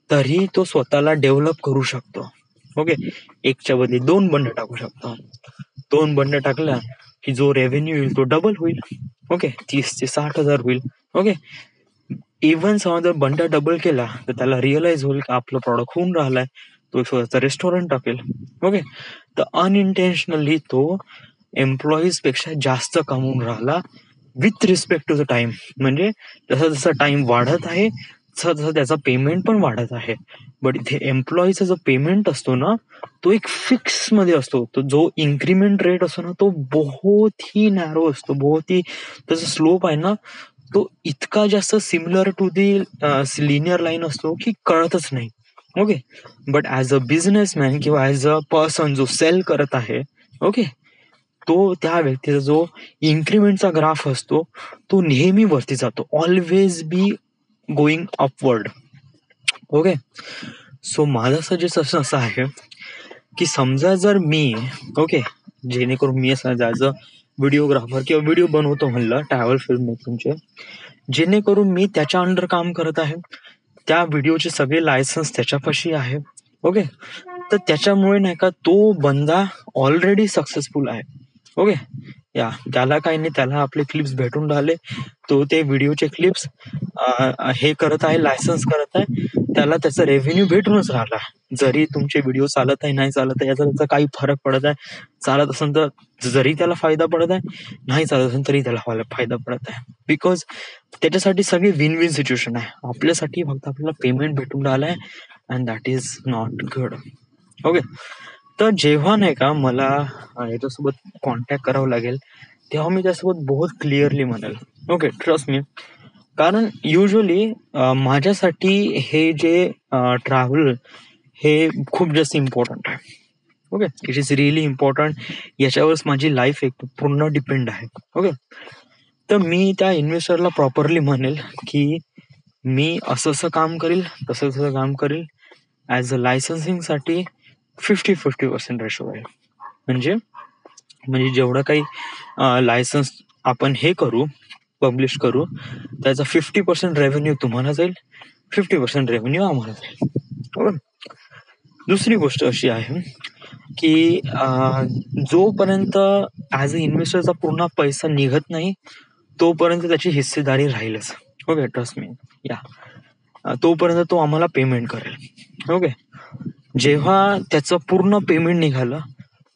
तरी तो स्वतःला डेव्हलप करू शकतो. ओके. एकच्या बदली 2 बंड टाकू शकतो. 2 बंड टाकल्या की जो रेव्हेन्यू येईल तो डबल होईल. ओके. 30 ते 60,000 होईल. ओके. इव्हन समजा बंड डबल केला तर त्याला रिअलाइज होईल की आपलं प्रॉडक्ट होऊन राहिलाय, तो स्वतःचा रेस्टॉरंट टाकेल. ओके. तर अनइंटेन्शनली तो एम्प्लॉईज पेक्षा जास्त कमवून राहिला with respect to the time. म्हणजे जसा जसा टाइम वाढत आहे तसं तसं त्याचा पेमेंट पण वाढत आहे. बट इथे एम्प्लॉईचा जो पेमेंट असतो ना तो एक फिक्स मध्ये असतो. तो जो इन्क्रीमेंट रेट असतो ना तो बहुत ही नॅरो असतो, बहुत ही त्याचा स्लोप आहे ना तो इतका जास्त similar to the linear line असतो की कळतच नाही. Okay. But as a businessman किंवा ॲज अ पर्सन जो सेल करत आहे, ओके, तो त्या व्यक्तीचा जो इन्क्रीमेंटचा ग्राफ असतो तो नेहमी वरती जातो, always be going upward. Okay. So माझं सजेशन असं आहे की समजा जर मी ओके जेणेकरून मी असं ॲज अ व्हिडिओग्राफर किंवा व्हिडिओ बनवतो म्हणलं ट्रॅव्हल फिल्म मेकिंगचे, जेणेकरून मी त्याच्या अंडर काम करत आहे, त्या व्हिडिओचे सगळे लायसन्स त्याच्यापाशी आहे. ओके. तर त्याच्यामुळे नाही का तो बंदा ऑलरेडी सक्सेसफुल आहे. ओके. या त्याला काही नाही, त्याला आपले क्लिप्स भेटून राहिले, तो ते व्हिडिओचे क्लिप्स हे करत आहे, लायसन्स करत आहे, त्याला त्याचा रेव्हेन्यू भेटूनच राहिला. जरी तुमचे व्हिडिओ चालत आहे नाही चालत आहे याचा त्याचा काही फरक पडत आहे. चालत असेल तर जरी त्याला फायदा पडत आहे, नाही चालत असेल तरी त्याला फायदा पडत आहे. बिकॉज त्याच्यासाठी सगळी विन विन सिच्युएशन आहे. आपल्यासाठी फक्त आपल्याला पेमेंट भेटून राहिलाय and that is not good. Okay. तर जेव्हा नाही का मला याच्यासोबत कॉन्टॅक्ट करावं लागेल तेव्हा मी त्यासोबत बहुत क्लिअरली म्हणेल. ओके. Trust me. कारण युजली माझ्यासाठी हे जे ट्रॅव्हल हे खूप जास्त इम्पॉर्टंट आहे. Okay. It is really important. याच्यावरच माझी लाईफ एक पूर्ण डिपेंड आहे. ओके. तर मी त्या इन्व्हेस्टरला प्रॉपरली म्हणेल की मी असं असं काम करील, तसं तसं काम करील ॲज अ लायसन्सिंगसाठी 50-50% रेशो राहील. म्हणजे म्हणजे जेवढं काही लायसन्स आपण हे करू, पब्लिश करू, त्याचा 50% रेव्हेन्यू तुम्हाला जाईल, 50% रेव्हेन्यू आम्हाला जाईल. बरोबर. दुसरी गोष्ट अशी आहे की जोपर्यंत ॲज अ इन्व्हेस्टरचा पूर्ण पैसा निघत नाही तोपर्यंत त्याची हिस्सेदारी राहीलच. Okay, trust me. या तोपर्यंत तो आम्हाला पेमेंट करेल. ओके. जेव्हा त्याचं पूर्ण पेमेंट निघालं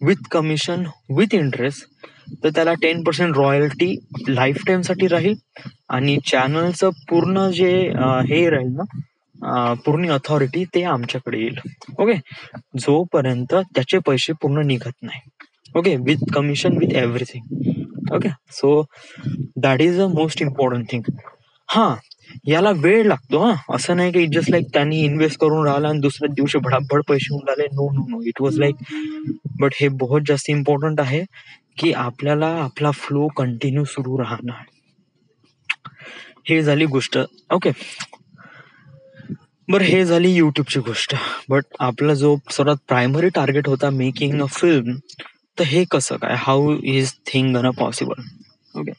विथ कमिशन विथ इंटरेस्ट, तर त्याला 10% रॉयल्टी लाईफ टाईमसाठी राहील आणि चॅनलचं पूर्ण जे हे राहील ना, पूर्ण अथॉरिटी ते आमच्याकडे येईल. ओके. जोपर्यंत त्याचे पैसे पूर्ण निघत नाही. Okay, with commission with everything. Okay, so that is a most important thing. हा, याला वेळ लागतो. असं नाही की जस्ट लाईक त्यांनी इन्व्हेस्ट करून राहिला आणि दुसऱ्या दिवशी भडाभड पैसे होऊन राहिले. No no no, it was like, but हे बहुत जास्त इम्पॉर्टंट आहे की आपल्याला आपला फ्लो कंटिन्यू सुरू राहणार. हे झाली गोष्ट. ओके, बरं, हे झाली युट्यूबची गोष्ट. बट आपला जो सर्वात प्रायमरी टार्गेट होता मेकिंग अ फिल्म, तर हे कसं काय, how is thing gun possible. Okay,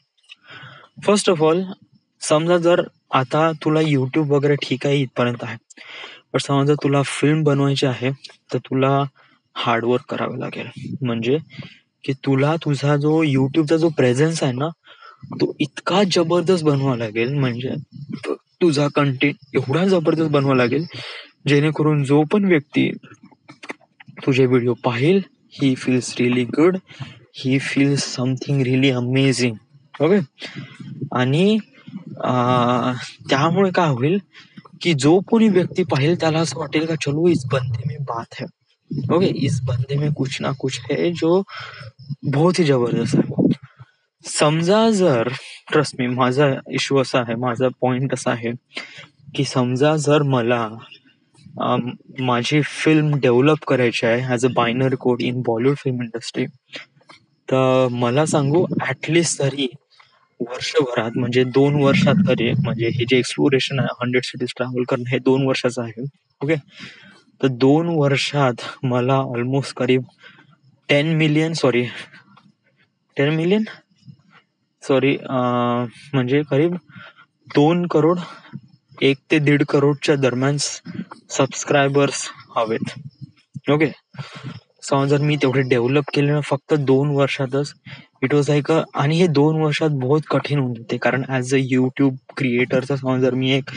first of all समजा जर आता तुला युट्यूब वगैरे ठीक आहे इथपर्यंत आहे, पण समजा तुला फिल्म बनवायची आहे तर तुला हार्डवर्क करावे लागेल. म्हणजे की तुला तुझा जो युट्यूबचा जो प्रेझेन्स आहे ना तो इतका जबरदस्त बनवा लागेल, म्हणजे तुझा कंटेंट एवढा जबरदस्त बनवा लागेल जेणेकरून जो पण व्यक्ती तुझे व्हिडिओ पाहिल, he feels really good, he feels something really amazing. Okay. आणि त्यामुळे काय होईल की जो कोणी व्यक्ती पाहिल त्याला असं वाटेल का चलो इस बंदे में बात है. ओके, इस बंदे में कुछ ना कुछ है जो बहुत ही जबरदस्त आहे. समजा जर, ट्रस्ट मी, माझा इश्यू असा आहे, माझा पॉइंट असा आहे की समजा जर मला माझी फिल्म डेव्हलप करायची आहे as a binary code in Bollywood film industry, तर मला सांगू ॲटलिस्ट तरी वर्षभरात, म्हणजे 2 वर्षात तरी, म्हणजे हे जे एक्सप्लोरेशन आहे 100 सिटीज ट्रॅव्हल करणं हे 2 वर्षाचं आहे. ओके, तर 2 वर्षात मला ऑलमोस्ट करीब 10 मिलियन म्हणजे करीब 2 करोड 1 ते 1.5 करोडच्या दरम्यान सबस्क्रायबर्स हवेत. ओके, समजा जर मी तेवढे डेव्हलप केले ना फक्त 2 वर्षातच, इट वॉज लाईक आणि हे 2 वर्षात बहुत कठीण होऊन जाते. कारण ॲज अ युट्यूब क्रिएटरचा समजा जर मी एक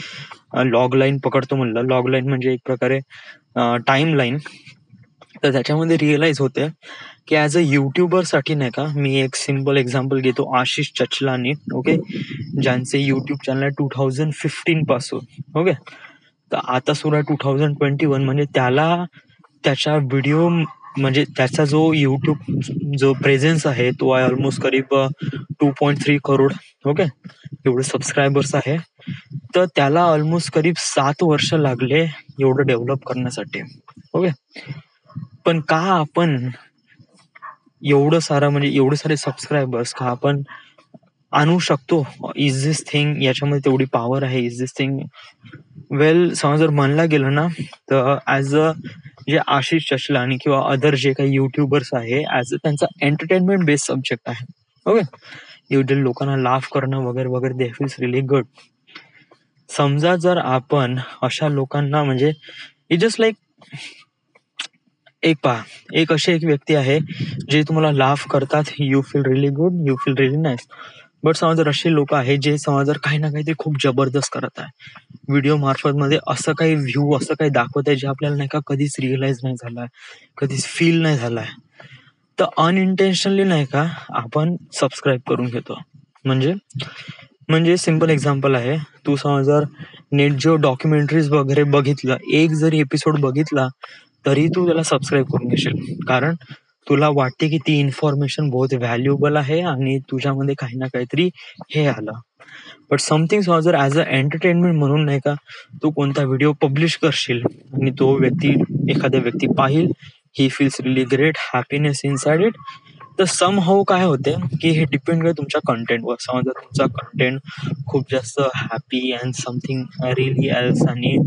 लॉग लाईन पकडतो म्हणलं, लॉग लाईन म्हणजे एक प्रकारे टाइम लाईन, तर त्याच्यामध्ये रिअलाइज होते की ॲज अ युट्यूबरसाठी नाही का, मी एक सिम्पल एक्झाम्पल घेतो, आशिष चचलानी. ओके, ज्यांचे युट्यूब चॅनल आहे 2015 पासून. ओके, तर आता सुरू आहे 2021, म्हणजे त्याला त्याच्या व्हिडिओ, म्हणजे त्याचा जो युट्यूब जो प्रेझेन्स आहे तो आहे ऑलमोस्ट करीब 2.3 करोड. ओके, एवढे सबस्क्रायबर्स आहे. तर त्याला ऑलमोस्ट करीब 7 वर्ष लागले एवढं डेव्हलप करण्यासाठी. ओके, पण का आपण एवढं सारं, म्हणजे एवढे सारे सबस्क्रायबर्स का आपण आणू शकतो? इज दिस थिंग, याच्यामध्ये तेवढी पॉवर आहे? इज दिस थिंग वेल, समजा जर म्हणला गेलं ना, तर ॲज अ जे आशिष चचलानी किंवा अदर जे काही युट्यूबर्स आहे, ॲज अ त्यांचा एंटरटेनमेंट बेस्ड सब्जेक्ट आहे. ओके, एवढे लोकांना लाफ करणं वगैरे वगैरे, दे फील्स रिअली गुड. समजा जर आपण अशा लोकांना, म्हणजे इट जस्ट लाईक, एक असे एक व्यक्ती आहे जे तुम्हाला लाफ करतात, you feel really good, you feel really nice. But समजा जर असे लोक आहेत जे समजा जर काही ना काही ते खूप जबरदस्त करत आहे, व्हिडिओ मार्फत मध्ये असं काही व्ह्यू, असं काही दाखवत आहे जे आपल्याला नाही का कधीच रिअलाइज नाही झालाय, कधीच फील नाही झालाय, तर अनइंटेन्शनली नाही का आपण सबस्क्राईब करून घेतो. म्हणजे सिम्पल एक्झाम्पल आहे, तू समजा जर नेट जिओ डॉक्युमेंटरीज वगैरे बघितलं, एक जरी एपिसोड बघितला तरी तू त्याला सबस्क्राईब करून घेशील, कारण तुला वाटते की ती इन्फॉर्मेशन बहुत व्हॅल्युएबल आहे आणि तुझ्यामध्ये काही ना काहीतरी हे आलं. बट समथिंग समजा जर ॲज अ एंटरटेनमेंट म्हणून नाही का तू कोणता व्हिडिओ पब्लिश करशील आणि तो व्यक्ती, एखादा व्यक्ती पाहिल, he feels really great, happiness inside it, तर सम हाऊ काय होते की हे डिपेंड आहे तुमच्या कंटेंटवर. समजा तुमचा कंटेंट खूप जास्त happy and something really else आणि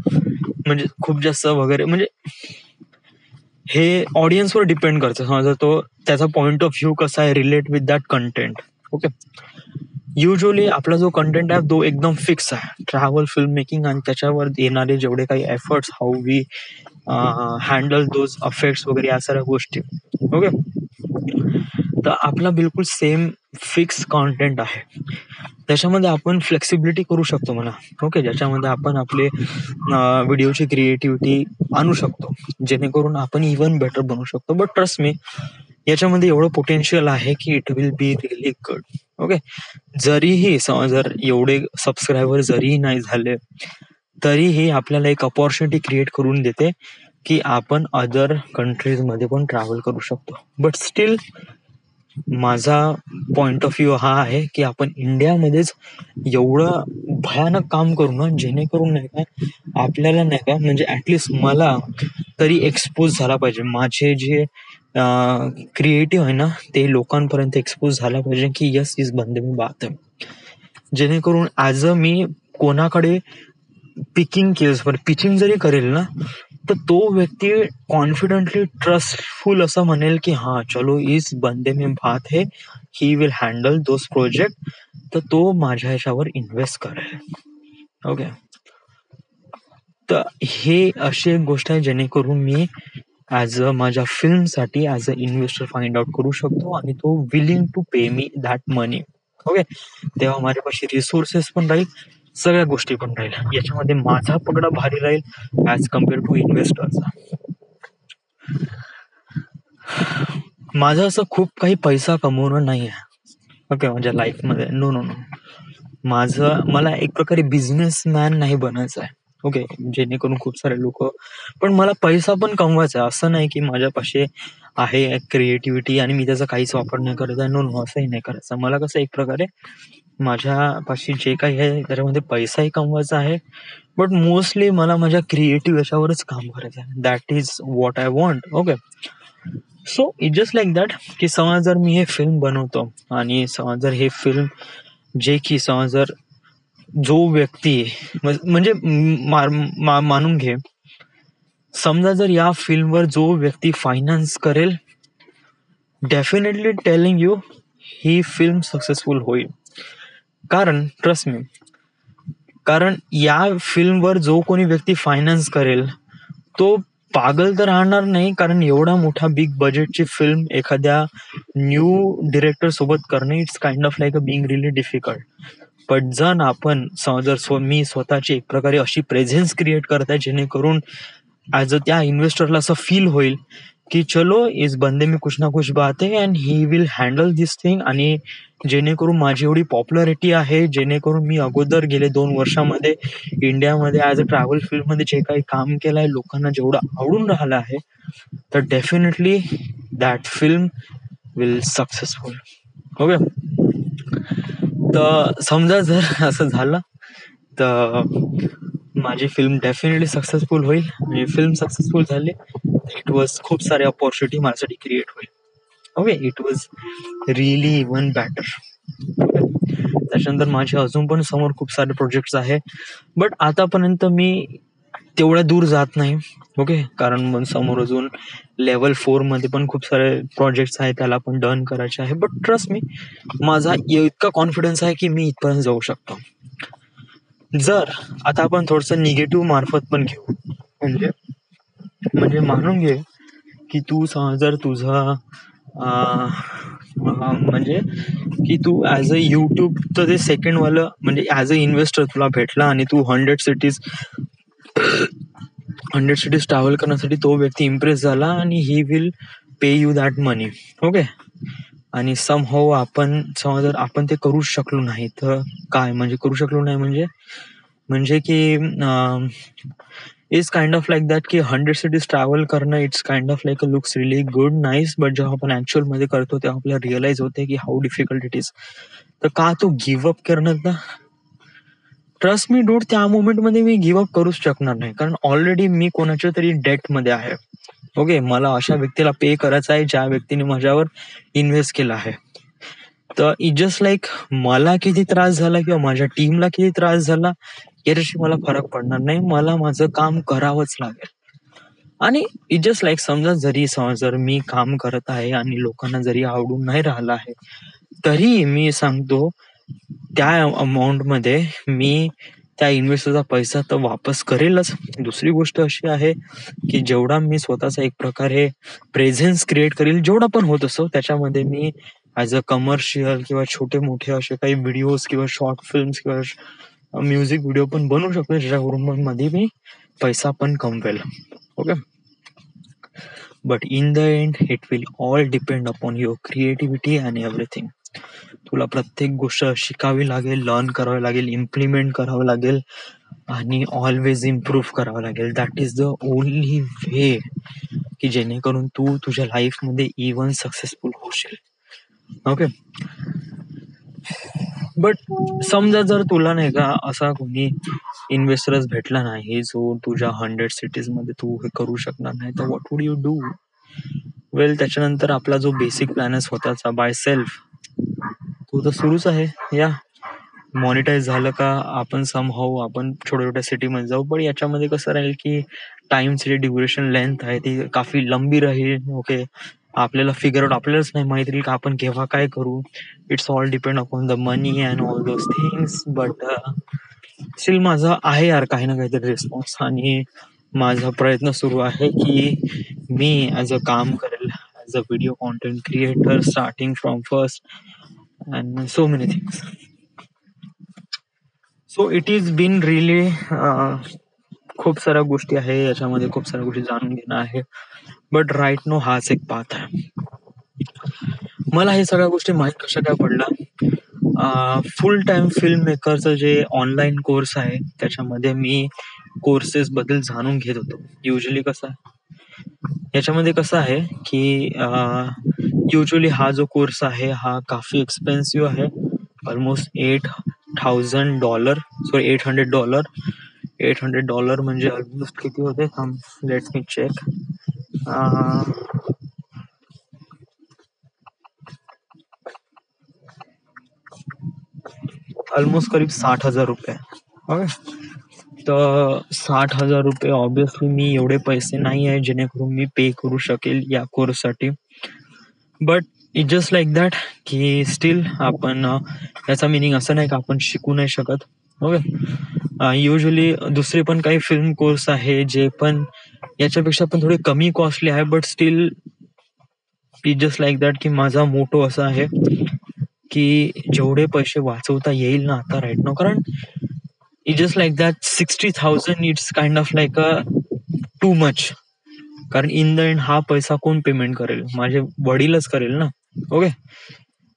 म्हणजे खूप जास्त वगैरे, म्हणजे हे ऑडियन्सवर डिपेंड करतं. समजा तो त्याचा पॉइंट ऑफ व्ह्यू कसा आहे relate with that content. Okay, usually आपला जो कंटेंट आहे तो एकदम फिक्स आहे, ट्रॅव्हल फिल्म मेकिंग, आणि त्याच्यावर येणारे जेवढे काही efforts, how we handle those affects वगैरे या साऱ्या गोष्टी. ओके, तर आपला बिलकुल सेम फिक्स कॉन्टेंट आहे. त्याच्यामध्ये आपण फ्लेक्सिबिलिटी करू शकतो म्हणा. ओके, ज्याच्यामध्ये आपण आपले व्हिडिओची क्रिएटिव्हिटी आणू शकतो, जेणेकरून आपण इव्हन बेटर बनवू शकतो. बट ट्रस्ट मी, याच्यामध्ये एवढं पोटेन्शियल आहे की it will be really good. Okay, जरीही जर एवढे सबस्क्रायबर जरीही नाही झाले, तरीही आपल्याला एक अपॉर्च्युनिटी क्रिएट करून देते की आपण अदर कंट्रीज मध्ये पण ट्रॅव्हल करू शकतो. बट स्टील माझा पॉइंट ऑफ व्ह्यू हा आहे की आपण इंडियामध्येच एवढं भयानक काम करू ना, जेणेकरून नाही का आपल्याला नाही का, म्हणजे ऍटलिस्ट मला तरी एक्सपोज झाला पाहिजे, माझे जे क्रिएटिव्ह आहे ना ते लोकांपर्यंत एक्सपोज झाला पाहिजे की यस इस बंदे में बात आहे. जेणेकरून ऍज अ मी कोणाकडे पिचिंग जरी करेल ना, तर तो व्यक्ती कॉन्फिडेंटली ट्रस्टफुल असं म्हणेल की हा चलो इस बंदे में बात है, he will handle those project, तर तो माझ्या ह्याच्यावर इन्व्हेस्ट करेल. ओके, तर हे अशी एक गोष्ट आहे जेणेकरून मी ऍज अ माझ्या फिल्मसाठी as a investor find out करू शकतो, आणि तो willing to pay me that money. Okay, तेव्हा माझ्यापाशी रिसोर्सेस पण राहील, सगळ्या गोष्टी पण राहील. याच्यामध्ये माझा पगडा भारी राहील ऍज कम्पेअर टू इन्व्हेस्टरचा. माझं असं खूप काही पैसा कमवणं नाही आहे. ओके, माझ्या लाईफमध्ये नो नो नो, मला एक प्रकारे बिझनेसमॅन नाही बनायचं आहे. ओके, जेणेकरून खूप सारे लोक, पण मला पैसा पण कमवायचा आहे. असं नाही की माझ्यापाशी आहे क्रिएटिव्हिटी आणि मी त्याचा काहीच वापर नाही करत आहे. नो नो, असंही नाही करायचं. मला कसं एक प्रकारे माझ्यापाशी जे काही आहे त्याच्यामध्ये पैसाही कमवायचा आहे, बट मोस्टली मला माझ्या क्रिएटिव्ह याच्यावरच काम करायचं आहे. That is what I want. Okay, so it just like that की समज जर मी हे फिल्म बनवतो, आणि समज जर हे फिल्म जे की समज जर जो व्यक्ती म्हणजे मानून घे, समजा जर या फिल्मवर जो व्यक्ती फायनान्स करेल, definitely telling you he film successful होईल. कारण ट्रस्ट मी, कारण या फिल्मवर जो कोणी व्यक्ती फायनान्स करेल तो पागल तर राहणार नाही, कारण एवढा मोठा बिग बजेटची फिल्म एखाद्या न्यू डिरेक्टर सोबत करणं it's kind of like a being really difficult. पण जर आपण जर मी स्वतःची एक प्रकारे अशी प्रेझेन्स क्रिएट करताय जेणेकरून ऍज अ त्या इन्व्हेस्टरला असं फील होईल की चलो इस बंदे में कुछ ना कुछ बात है and he will handle this thing, आणि जेणेकरून माझी एवढी पॉप्युलरिटी आहे, जेणेकरून मी अगोदर गेले 2 वर्षामध्ये इंडियामध्ये ऍज अ ट्रॅव्हल फील्ड मध्ये जे काही काम केलंय, लोकांना जेवढं आवडून राहिलं आहे, तर definitely that film will successful. Okay, तर समजा जर असं झालं तर माझी फिल्म डेफिनेटली सक्सेसफुल होईल, आणि फिल्म सक्सेसफुल झाली इट वॉज खूप सारे अपॉर्च्युनिटी माझ्यासाठी क्रिएट होईल. Okay, it was really even better. त्याच्यानंतर माझे अजून पण समोर खूप सारे प्रोजेक्ट्स आहे, बट आतापर्यंत मी तेवढ्या दूर जात नाही. ओके, कारण मग समोर अजून लेवल 4 मध्ये पण खूप सारे प्रोजेक्ट्स आहेत, त्याला पण डन करायचे आहे. बट ट्रस्ट मी, माझा इतका कॉन्फिडन्स आहे की मी इथपर्यंत जाऊ शकतो. जर आता आपण थोडस निगेटिव्ह मार्फत पण घेऊ, म्हणजे मानून घे की तू जर तुझं म्हणजे की तू ऍज अ युट्यूबचं ते सेकंड वालं, म्हणजे ऍज अ इन्व्हेस्टर तुला भेटला, आणि तू 100 सिटीज ट्रॅव्हल करण्यासाठी तो व्यक्ती इम्प्रेस झाला, आणि he will pay you that money. Okay, आणि सम हाऊ आपण जर आपण ते करू शकलो नाही तर काय, म्हणजे करू शकलो नाही म्हणजे की is kind of like that की 100 सिटीज ट्रॅव्हल करणं it's kind of like a looks really good nice, but जेव्हा आपण ऍक्च्युअल मध्ये करतो तेव्हा आपल्याला रिअलाइज होते की हाऊ डिफिकल्ट इट इज. तर का तो गिव्ह अप करणं ना, ट्रस्ट मी डूड, त्या मोमेंट मध्ये मी गिव्ह अप करूच शकणार नाही, कारण ऑलरेडी मी कोणाच्या तरी डेट मध्ये आहे. ओके, मला अशा व्यक्तीला पे करायचं आहे ज्या व्यक्तीने माझ्यावर इन्व्हेस्ट केला आहे. तर इट जस्ट लाईक मला किती त्रास झाला किंवा माझ्या टीमला किती त्रास झाला, याच्याशी मला फरक पडणार नाही, मला माझं काम करावंच लागेल. आणि इट जस्ट लाईक समजा जर मी काम करत आहे आणि लोकांना जरी आवडून नाही राहिलं आहे, तरी मी सांगतो त्या अमाऊंट मध्ये मी त्या इन्व्हेस्टरचा पैसा तर वापस करेलच. दुसरी गोष्ट अशी आहे की जेवढा मी स्वतःचा एक प्रकारे प्रेझेन्स क्रिएट करेल, जेवढा पण होत असो, त्याच्यामध्ये मी ऍज अ कमर्शियल किंवा छोटे मोठे असे काही व्हिडिओज किंवा शॉर्ट फिल्म्स किंवा म्युझिक व्हिडिओ पण बनवू शकतो, ज्याच्यावरून मध्ये मी पैसा पण कमवेल. Okay, but in the end it will all depend upon your creativity and everything. तुला प्रत्येक गोष्ट शिकावी लागेल, लर्न करावी लागेल, इम्प्लिमेंट करावं लागेल आणि ऑलवेज इम्प्रूव्ह करावं लागेल. That is the only way की जेणेकरून तू तुझ्या लाईफमध्ये इव्हन सक्सेसफुल होशील. ओके, बट समजा जर तुला नाही का असा कोणी इन्व्हेस्टरच भेटला नाही जो तुझ्या 100 सिटीज मध्ये तू हे करू शकणार नाही, तर व्हॉट वुड यू डू? वेल, त्याच्यानंतर आपला जो बेसिक प्लॅन आहे स्वतःचा बाय सेल्फ, तो तर सुरूच आहे. या मॉनिटाईज झालं का आपण समहाऊ आपण छोट्या छोट्या सिटीमध्ये जाऊ, पण याच्यामध्ये कसं राहील की टाइमची ड्युरेशन लेंथ आहे ती काफी लंबी राहील. ओके, आपल्याला फिगर आउट आपल्यालाच नाही माहिती राहील का आपण केव्हा काय करू. It's all depend upon the money and all those things. But still माझा आहे यार काही ना काहीतरी रिस्पॉन्स, आणि माझा प्रयत्न सुरू आहे की मी ऍज अ काम करेल, as a video content creator, starting from first and so many things. So it is been really खूप साऱ्या गोष्टी आहे याच्यामध्ये, खूप साऱ्या गोष्टी जाणून घेणं आहे. बट राईट नो हाच एक पाथ आहे. मला हे सगळ्या गोष्टी माहीत कशा काय पडला, फुल टाइम फिल्म मेकरचं जे ऑनलाईन कोर्स आहे त्याच्यामध्ये मी कोर्सेस बद्दल जाणून घेत होतो. युजली कसं आहे याच्यामध्ये कसं आहे की युजली हा जो कोर्स आहे हा काफी एक्सपेन्सिव्ह आहे. Almost $8,000, sorry $800. $800 म्हणजे ऑलमोस्ट किती होते, लेट मी चेक. ऑलमोस्ट करीब 60,000 रुपये. ओके, तर 60,000 रुपये ऑब्विसली मी एवढे पैसे नाही आहे जेणेकरून मी पे करू शकेल या कोर्ससाठी. But it just like that की स्टील आपण याचा मिनिंग असं नाही का आपण शिकू नाही शकत. ओके, युजली दुसरे पण काही फिल्म कोर्स आहे जे पण याच्यापेक्षा पण थोडे कमी कॉस्टली आहे, but still it just like that की माझा मोटो असा आहे की जेवढे पैसे वाचवता येईल ना आता राईट नाव, कारण it just like that 60,000 it's kind of like a too much. कारण इन द एंड हा पैसा कोण पेमेंट करेल, माझे वडीलच करेल ना. Okay,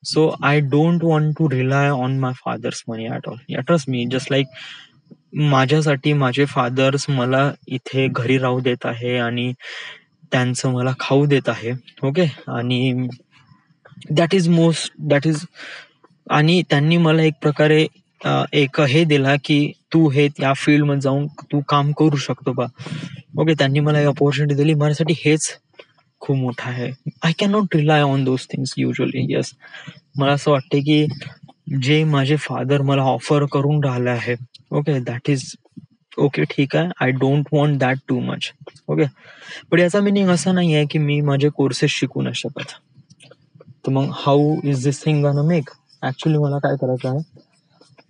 so I don't want to rely on my father's money at all. Trust me, just like माझ्यासाठी माझे फादर्स मला इथे घरी राहू देत आहे आणि त्यांचं मला खाऊ देत आहे. ओके, आणि दॅट इज आणि त्यांनी मला एक प्रकारे एक हे दिला की तू हे त्या फील्डमध्ये जाऊन तू काम करू शकतो बा. ओके, त्यांनी मला एक ऑपॉर्च्युनिटी दिली, माझ्यासाठी हेच खूप मोठं आहे. I can not rely on those things usually. Yes, मला असं वाटते की जे माझे फादर मला ऑफर करून राहिले आहे, ओके, दॅट इज ओके, ठीक आहे. I don't want that too much. Okay, पण याचा मिनिंग असा नाही आहे की मी माझे कोर्सेस शिकू नाही शकत. तर मग how is this thing gonna make? Actually मला काय करायचं आहे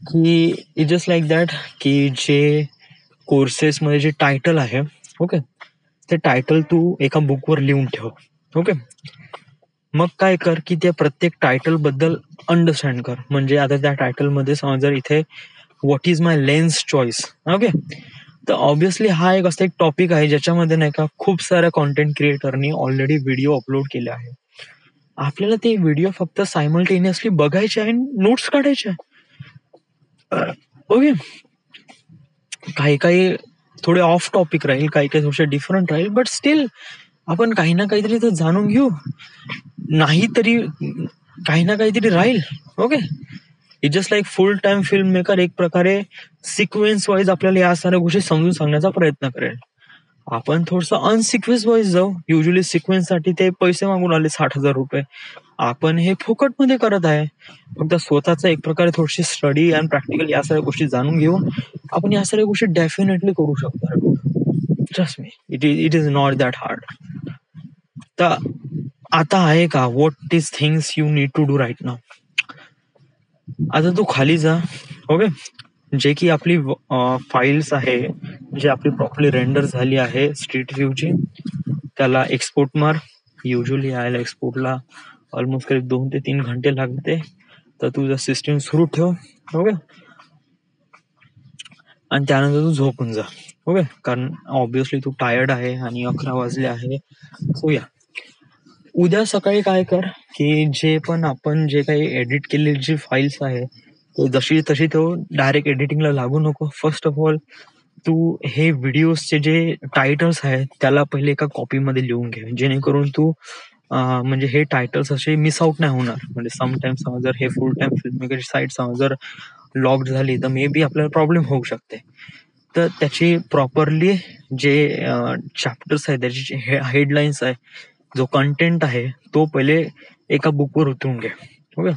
की इट जस्ट लाईक दॅट की जे कोर्सेसमध्ये जे टायटल आहे, ओके, ते टायटल तू एका बुकवर लिहून ठेव. ओके, मग काय कर की त्या प्रत्येक टायटल बद्दल अंडरस्टँड कर. म्हणजे आता त्या टायटल मध्ये समजा इथे what is my lens choice, okay, तर ऑब्विसली हा एक असा एक टॉपिक आहे ज्याच्यामध्ये नाही का खूप साऱ्या कॉन्टेंट क्रिएटरनी ऑलरेडी व्हिडिओ अपलोड केले आहे. आपल्याला ते व्हिडिओ फक्त सायमल्टेनियसली बघायचे आहे, नोट्स काढायचे आहे. ओके, काही काही थोडे ऑफ टॉपिक राहील, काही काही थोडे डिफरंट राहील, बट स्टील आपण काही ना काहीतरी तर जाणून घेऊ, नाही तरी काही ना काहीतरी राहील. Okay, it just like full time film maker एक प्रकारे सिक्वेन्स वाईज आपल्याला या साऱ्या गोष्टी समजून सांगण्याचा प्रयत्न करेल. आपण थोडस अनसिक्वेन्स वाईज जाऊ. युजली सिक्वेन्स साठी ते पैसे मागून आले 60,000 रुपये. आपण हे फुकट मध्ये करत आहे. फक्त स्वतःचा एक प्रकारे थोडीशी स्टडी आणि प्रॅक्टिकल या सगळ्या गोष्टी जाणून घेऊन आपण या सगळ्या गोष्टी डेफिनेटली करू शकतो. Trust me, it is not that hard. तर आता आहे का what is things you need to do right now. आता तू खाली जा. ओके, जे की आपली फाईल्स आहे, जे आपली प्रॉपरली रेंडर झाली आहे स्ट्रीट व्ह्यूची, त्याला एक्सपोर्ट मार. युजली यायला एक्सपोर्टला ऑलमोस्ट करीब 2 ते 3 घंटे लागते. तर तुझं सिस्टीम सुरू ठेव. ओके, आणि त्यानंतर तू झोपून जा. ओके, कारण ऑब्विसली तू टायर्ड आहे आणि 11 वाजले आहे. सो या, उद्या सकाळी काय कर की जे पण आपण जे काही एडिट केलेली जी फाईल्स आहे ते जशी तशी तो डायरेक्ट एडिटिंगला लागू नको. फर्स्ट ऑफ ऑल तू हे व्हिडिओजचे जे टायटल्स आहेत त्याला पहिले एका कॉपीमध्ये लिहून घे, जेणेकरून तू म्हणजे हे टायटल्स असे मिस आउट नाही होणार. म्हणजे समटाइम्स जर हे फुल टाइम फिल्म मेकरची साईट जर लॉक झाली तर मे बी आपल्याला प्रॉब्लेम होऊ शकते. तर त्याची प्रॉपरली जे चॅप्टर्स आहेत, त्याची जे हेडलाईन्स आहे, जो कंटेंट आहे तो पहिले एका बुकवर उतरून घे. ओके,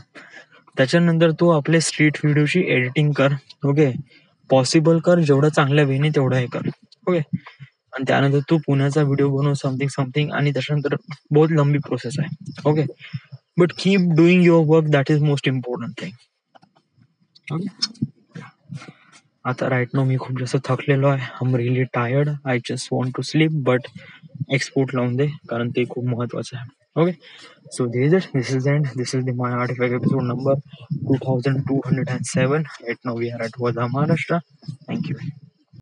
त्याच्यानंतर तू आपले स्ट्रीट व्हिडिओची एडिटिंग कर. ओके, पॉसिबल कर जेवढं चांगल्या वेने तेवढं हे कर. ओके, आणि त्यानंतर तू पुण्याचा व्हिडिओ बनव समथिंग आणि त्याच्यानंतर बहुत लंबी प्रोसेस आहे. Okay, but keep doing your work, that is most important thing. Okay, आता राईट नो मी खूप जास्त थकलेलो आहे. I am really tired. I just want to sleep. But export लावून दे, कारण ते खूप महत्वाचं आहे. Okay, so this is the end. This is the my artifact episode number 2207. Right now we are at Wardha, Maharashtra. Thank you.